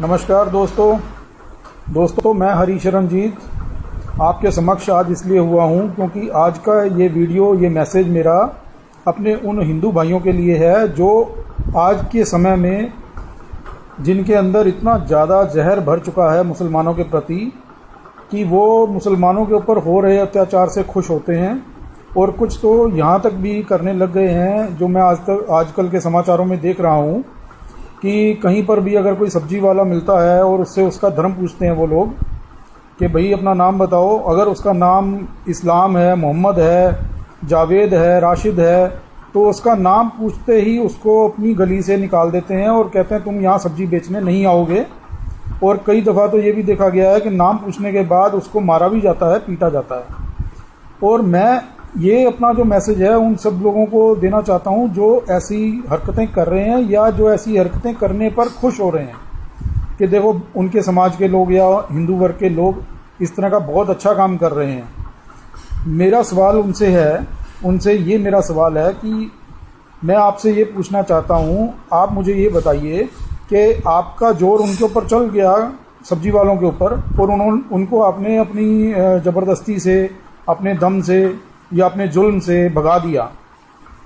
नमस्कार दोस्तों मैं हरीश रंजीत आपके समक्ष आज इसलिए हुआ हूं क्योंकि आज का ये मैसेज मेरा अपने उन हिंदू भाइयों के लिए है जो आज के समय में जिनके अंदर इतना ज़्यादा जहर भर चुका है मुसलमानों के प्रति कि वो मुसलमानों के ऊपर हो रहे अत्याचार से खुश होते हैं और कुछ तो यहाँ तक भी करने लग गए हैं। जो मैं आजकल के समाचारों में देख रहा हूँ कि कहीं पर भी अगर कोई सब्जी वाला मिलता है और उससे उसका धर्म पूछते हैं वो लोग कि भाई अपना नाम बताओ। अगर उसका नाम इस्लाम है, मोहम्मद है, जावेद है, राशिद है, तो उसका नाम पूछते ही उसको अपनी गली से निकाल देते हैं और कहते हैं तुम यहाँ सब्जी बेचने नहीं आओगे। और कई दफ़ा तो ये भी देखा गया है कि नाम पूछने के बाद उसको मारा भी जाता है, पीटा जाता है। और मैं ये अपना जो मैसेज है उन सब लोगों को देना चाहता हूँ जो ऐसी हरकतें कर रहे हैं या जो ऐसी हरकतें करने पर खुश हो रहे हैं कि देखो उनके समाज के लोग या हिंदू वर्ग के लोग इस तरह का बहुत अच्छा काम कर रहे हैं। मेरा सवाल उनसे ये मेरा सवाल है कि मैं आपसे ये पूछना चाहता हूँ, आप मुझे ये बताइए कि आपका जोर उनके ऊपर चल गया, सब्जी वालों के ऊपर, और उनको आपने अपनी ज़बरदस्ती से, अपने दम से या अपने जुल्म से भगा दिया,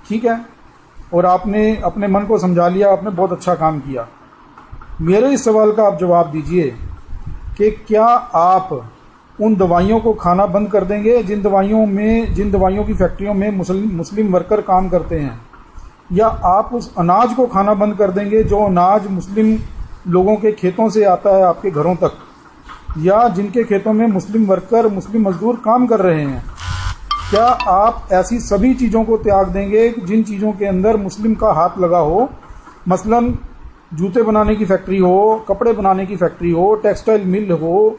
ठीक है, और आपने अपने मन को समझा लिया, आपने बहुत अच्छा काम किया। मेरे इस सवाल का आप जवाब दीजिए कि क्या आप उन दवाइयों को खाना बंद कर देंगे जिन दवाइयों की फैक्ट्रियों में मुस्लिम वर्कर काम करते हैं, या आप उस अनाज को खाना बंद कर देंगे जो अनाज मुस्लिम लोगों के खेतों से आता है आपके घरों तक, या जिनके खेतों में मुस्लिम वर्कर, मुस्लिम मजदूर काम कर रहे हैं। क्या आप ऐसी सभी चीज़ों को त्याग देंगे जिन चीज़ों के अंदर मुस्लिम का हाथ लगा हो? मसलन जूते बनाने की फैक्ट्री हो, कपड़े बनाने की फैक्ट्री हो, टेक्सटाइल मिल हो,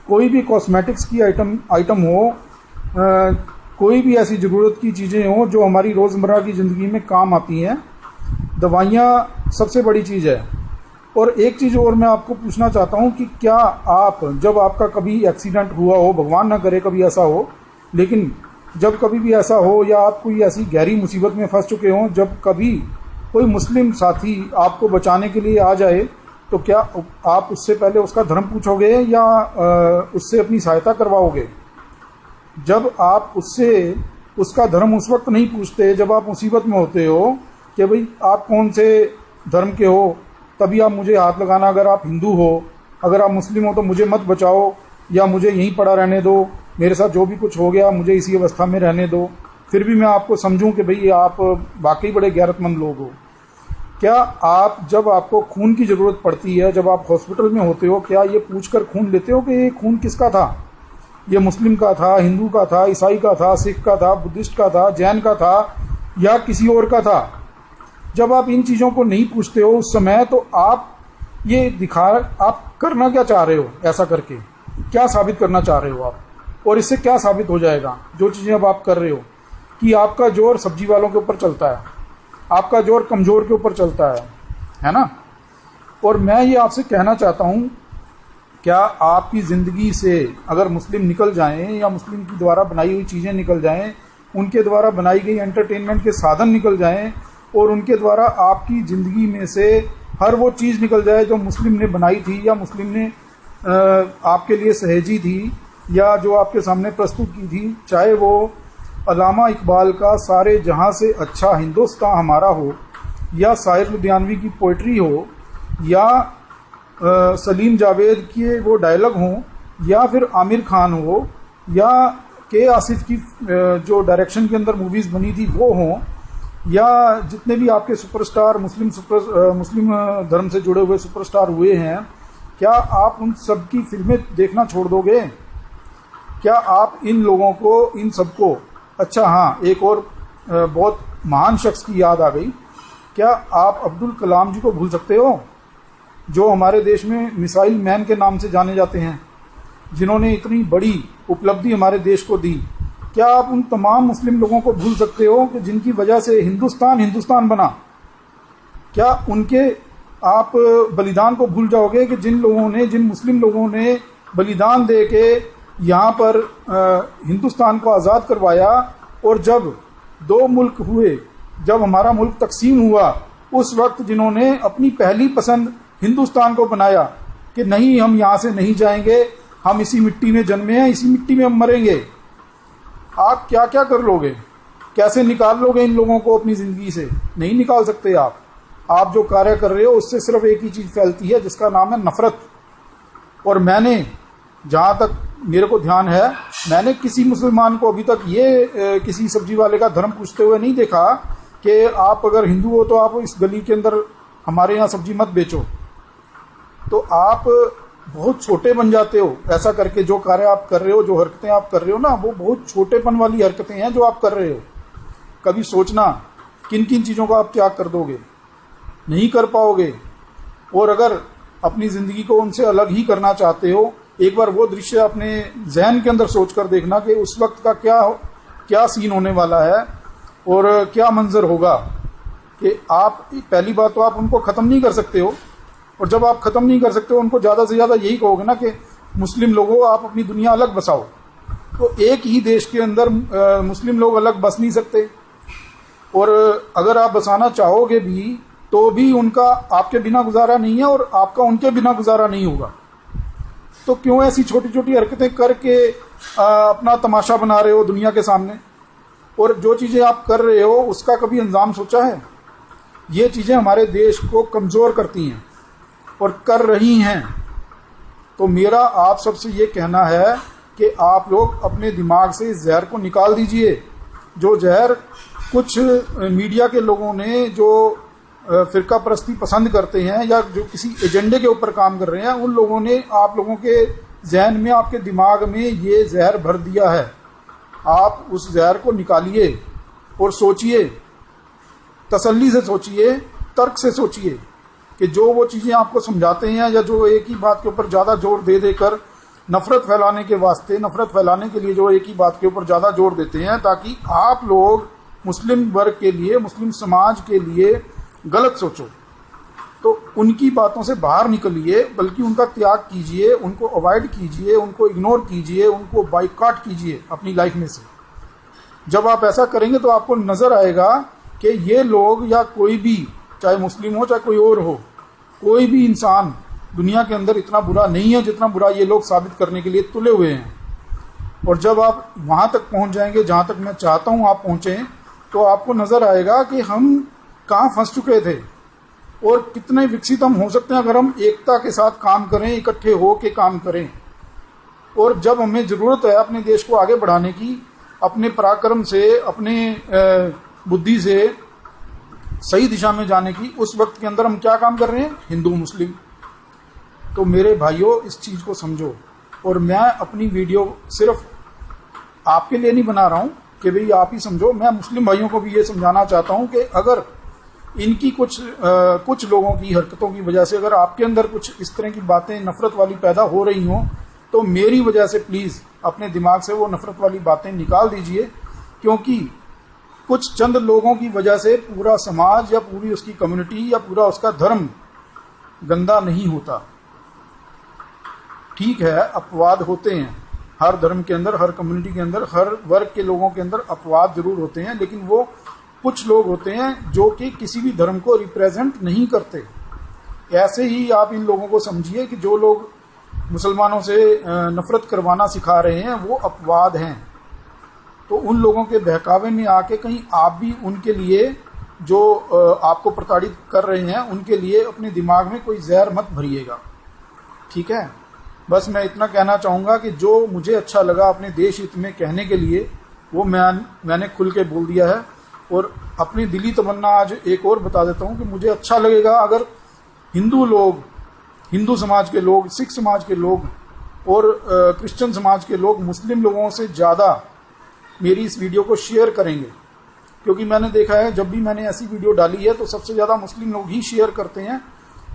कोई भी कॉस्मेटिक्स की आइटम हो, कोई भी ऐसी ज़रूरत की चीज़ें हो जो हमारी रोज़मर्रा की ज़िंदगी में काम आती हैं। दवाइयाँ सबसे बड़ी चीज़ है। और एक चीज़ और मैं आपको पूछना चाहता हूँ कि क्या आप, जब आपका कभी एक्सीडेंट हुआ हो, भगवान ना करे कभी ऐसा हो, लेकिन जब कभी भी ऐसा हो या आप कोई ऐसी गहरी मुसीबत में फंस चुके हों, जब कभी कोई मुस्लिम साथी आपको बचाने के लिए आ जाए, तो क्या आप उससे पहले उसका धर्म पूछोगे या उससे अपनी सहायता करवाओगे? जब आप उससे उसका धर्म उस वक्त नहीं पूछते जब आप मुसीबत में होते हो कि भाई आप कौन से धर्म के हो, तभी आप मुझे हाथ लगाना। अगर आप हिंदू हो, अगर आप मुस्लिम हो तो मुझे मत बचाओ या मुझे यहीं पड़ा रहने दो, मेरे साथ जो भी कुछ हो गया मुझे इसी अवस्था में रहने दो, फिर भी मैं आपको समझूं कि भाई आप वाकई बड़े गैरतमंद लोग हो। क्या आप, जब आपको खून की ज़रूरत पड़ती है, जब आप हॉस्पिटल में होते हो, क्या ये पूछकर खून लेते हो कि ये खून किसका था? ये मुस्लिम का था, हिंदू का था, ईसाई का था, सिख का था, बुद्धिस्ट का था, जैन का था या किसी और का था? जब आप इन चीज़ों को नहीं पूछते हो उस समय, तो आप आप करना क्या चाह रहे हो? ऐसा करके क्या साबित करना चाह रहे हो आप? और इससे क्या साबित हो जाएगा जो चीज़ें अब आप कर रहे हो, कि आपका जोर सब्जी वालों के ऊपर चलता है, आपका जोर कमज़ोर के ऊपर चलता है ना? और मैं ये आपसे कहना चाहता हूँ, क्या आपकी ज़िंदगी से अगर मुस्लिम निकल जाएं या मुस्लिम की द्वारा बनाई हुई चीज़ें निकल जाएं, उनके द्वारा बनाई गई एंटरटेनमेंट के साधन निकल जाएं, और उनके द्वारा आपकी ज़िंदगी में से हर वो चीज़ निकल जाए जो मुस्लिम ने बनाई थी या मुस्लिम ने आपके लिए सहेजी थी या जो आपके सामने प्रस्तुत की थी, चाहे वो अल्लामा इकबाल का सारे जहां से अच्छा हिंदुस्तान हमारा हो, या साहिर लुधियानवी की पोइट्री हो, या सलीम जावेद के वो डायलॉग हों, या फिर आमिर खान हो, या के आसिफ की जो डायरेक्शन के अंदर मूवीज़ बनी थी वो हों, या जितने भी आपके सुपरस्टार मुस्लिम धर्म से जुड़े हुए सुपरस्टार हुए हैं, क्या आप उन सब की फिल्में देखना छोड़ दोगे? क्या आप इन लोगों को, इन सबको, अच्छा हाँ, एक और बहुत महान शख्स की याद आ गई, क्या आप अब्दुल कलाम जी को भूल सकते हो, जो हमारे देश में मिसाइल मैन के नाम से जाने जाते हैं, जिन्होंने इतनी बड़ी उपलब्धि हमारे देश को दी? क्या आप उन तमाम मुस्लिम लोगों को भूल सकते हो कि जिनकी वजह से हिंदुस्तान बना? क्या उनके आप बलिदान को भूल जाओगे कि जिन मुस्लिम लोगों ने बलिदान दे के यहाँ पर हिंदुस्तान को आज़ाद करवाया, और जब दो मुल्क हुए, जब हमारा मुल्क तकसीम हुआ, उस वक्त जिन्होंने अपनी पहली पसंद हिंदुस्तान को बनाया कि नहीं, हम यहाँ से नहीं जाएंगे, हम इसी मिट्टी में जन्मे हैं, इसी मिट्टी में हम मरेंगे। आप क्या क्या कर लोगे, कैसे निकाल लोगे इन लोगों को अपनी जिंदगी से? नहीं निकाल सकते आप जो कार्य कर रहे हो उससे सिर्फ एक ही चीज फैलती है, जिसका नाम है नफरत। और मैंने, जहां तक मेरे को ध्यान है, मैंने किसी मुसलमान को अभी तक ये किसी सब्जी वाले का धर्म पूछते हुए नहीं देखा कि आप अगर हिंदू हो तो आप इस गली के अंदर हमारे यहाँ सब्जी मत बेचो। तो आप बहुत छोटे बन जाते हो ऐसा करके। जो कार्य आप कर रहे हो, जो हरकतें आप कर रहे हो ना, वो बहुत छोटेपन वाली हरकतें हैं जो आप कर रहे हो। कभी सोचना किन किन चीज़ों का आप त्याग कर दोगे, नहीं कर पाओगे। और अगर अपनी ज़िंदगी को उनसे अलग ही करना चाहते हो, एक बार वो दृश्य अपने जहन के अंदर सोच कर देखना कि उस वक्त का क्या सीन होने वाला है और क्या मंजर होगा। कि आप, पहली बात तो आप उनको ख़त्म नहीं कर सकते हो, और जब आप ख़त्म नहीं कर सकते हो उनको ज़्यादा से ज़्यादा यही कहोगे ना कि मुस्लिम लोगों, आप अपनी दुनिया अलग बसाओ। तो एक ही देश के अंदर मुस्लिम लोग अलग बस नहीं सकते, और अगर आप बसाना चाहोगे भी तो भी उनका आपके बिना गुजारा नहीं है और आपका उनके बिना गुजारा नहीं होगा। तो क्यों ऐसी छोटी छोटी हरकतें करके अपना तमाशा बना रहे हो दुनिया के सामने? और जो चीज़ें आप कर रहे हो उसका कभी अंजाम सोचा है? ये चीज़ें हमारे देश को कमज़ोर करती हैं और कर रही हैं। तो मेरा आप सबसे ये कहना है कि आप लोग अपने दिमाग से इस जहर को निकाल दीजिए। जो जहर कुछ मीडिया के लोगों ने, जो फिरका परस्ती पसंद करते हैं या जो किसी एजेंडे के ऊपर काम कर रहे हैं, उन लोगों ने आप लोगों के जहन में, आपके दिमाग में ये जहर भर दिया है। आप उस जहर को निकालिए और सोचिए, तसल्ली से सोचिए, तर्क से सोचिए कि जो वो चीज़ें आपको समझाते हैं या जो एक ही बात के ऊपर ज़्यादा जोर दे देकर नफरत फैलाने के वास्ते, नफरत फैलाने के लिए जो एक ही बात के ऊपर ज़्यादा जोर देते हैं ताकि आप लोग मुस्लिम वर्ग के लिए, मुस्लिम समाज के लिए गलत सोचो, तो उनकी बातों से बाहर निकलिए, बल्कि उनका त्याग कीजिए, उनको अवॉइड कीजिए, उनको इग्नोर कीजिए, उनको बाइकआउट कीजिए अपनी लाइफ में से। जब आप ऐसा करेंगे तो आपको नज़र आएगा कि ये लोग, या कोई भी, चाहे मुस्लिम हो चाहे कोई और हो, कोई भी इंसान दुनिया के अंदर इतना बुरा नहीं है जितना बुरा ये लोग साबित करने के लिए तुले हुए हैं। और जब आप वहाँ तक पहुँच जाएंगे जहाँ तक मैं चाहता हूँ आप पहुँचें, तो आपको नज़र आएगा कि हम कहाँ फंस चुके थे और कितने विकसित हम हो सकते हैं अगर हम एकता के साथ काम करें, इकट्ठे हो के काम करें। और जब हमें ज़रूरत है अपने देश को आगे बढ़ाने की, अपने पराक्रम से, अपने बुद्धि से सही दिशा में जाने की, उस वक्त के अंदर हम क्या काम कर रहे हैं? हिंदू मुस्लिम। तो मेरे भाइयों, इस चीज़ को समझो। और मैं अपनी वीडियो सिर्फ आपके लिए नहीं बना रहा हूँ कि भाई आप ही समझो, मैं मुस्लिम भाइयों को भी ये समझाना चाहता हूँ कि अगर इनकी कुछ लोगों की हरकतों की वजह से अगर आपके अंदर कुछ इस तरह की बातें नफरत वाली पैदा हो रही हों, तो मेरी वजह से प्लीज़ अपने दिमाग से वो नफरत वाली बातें निकाल दीजिए। क्योंकि कुछ चंद लोगों की वजह से पूरा समाज या पूरी उसकी कम्युनिटी या पूरा उसका धर्म गंदा नहीं होता। ठीक है, अपवाद होते हैं हर धर्म के अंदर, हर कम्युनिटी के अंदर, हर वर्ग के लोगों के अंदर अपवाद जरूर होते हैं, लेकिन वो कुछ लोग होते हैं जो कि किसी भी धर्म को रिप्रेजेंट नहीं करते। ऐसे ही आप इन लोगों को समझिए कि जो लोग मुसलमानों से नफरत करवाना सिखा रहे हैं वो अपवाद हैं। तो उन लोगों के बहकावे में आके कहीं आप भी उनके लिए, जो आपको प्रताड़ित कर रहे हैं, उनके लिए अपने दिमाग में कोई जहर मत भरिएगा। ठीक है, बस मैं इतना कहना चाहूँगा कि जो मुझे अच्छा लगा अपने देश हित में कहने के लिए वो मैंने खुल के बोल दिया है। और अपनी दिली तमन्ना आज एक और बता देता हूँ कि मुझे अच्छा लगेगा अगर हिंदू लोग, हिंदू समाज के लोग, सिख समाज के लोग और क्रिश्चियन समाज के लोग मुस्लिम लोगों से ज़्यादा मेरी इस वीडियो को शेयर करेंगे। क्योंकि मैंने देखा है जब भी मैंने ऐसी वीडियो डाली है तो सबसे ज़्यादा मुस्लिम लोग ही शेयर करते हैं।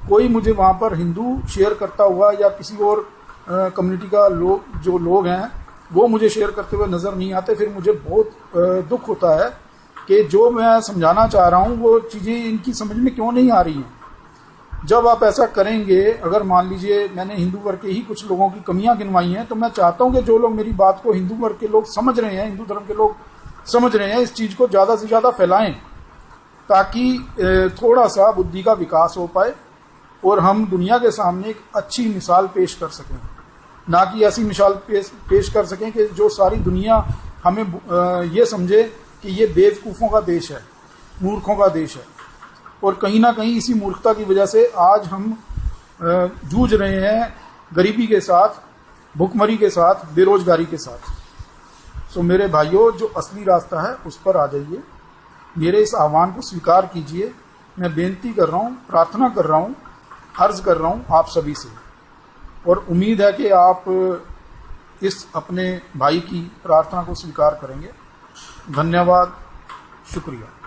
कोई मुझे वहाँ पर हिंदू शेयर करता हुआ या किसी और कम्युनिटी का लोग हैं वो मुझे शेयर करते हुए नज़र नहीं आते। फिर मुझे बहुत दुख होता है कि जो मैं समझाना चाह रहा हूँ वो चीज़ें इनकी समझ में क्यों नहीं आ रही हैं। जब आप ऐसा करेंगे, अगर मान लीजिए मैंने हिंदू वर्ग के ही कुछ लोगों की कमियां गिनवाई हैं, तो मैं चाहता हूं कि जो लोग मेरी बात को, हिंदू वर्ग के लोग समझ रहे हैं, हिंदू धर्म के लोग समझ रहे हैं, इस चीज़ को ज़्यादा से ज़्यादा फैलाएं ताकि थोड़ा सा बुद्धि का विकास हो पाए और हम दुनिया के सामने एक अच्छी मिसाल पेश कर सकें, ना कि ऐसी मिसाल पेश कर सकें कि जो सारी दुनिया हमें ये समझे कि ये बेवकूफ़ों का देश है, मूर्खों का देश है। और कहीं ना कहीं इसी मूर्खता की वजह से आज हम जूझ रहे हैं गरीबी के साथ, भुखमरी के साथ, बेरोजगारी के साथ। सो मेरे भाइयों, जो असली रास्ता है उस पर आ जाइए, मेरे इस आह्वान को स्वीकार कीजिए। मैं बेनती कर रहा हूँ, प्रार्थना कर रहा हूँ, अर्ज कर रहा हूँ आप सभी से, और उम्मीद है कि आप इस अपने भाई की प्रार्थना को स्वीकार करेंगे। धन्यवाद, शुक्रिया।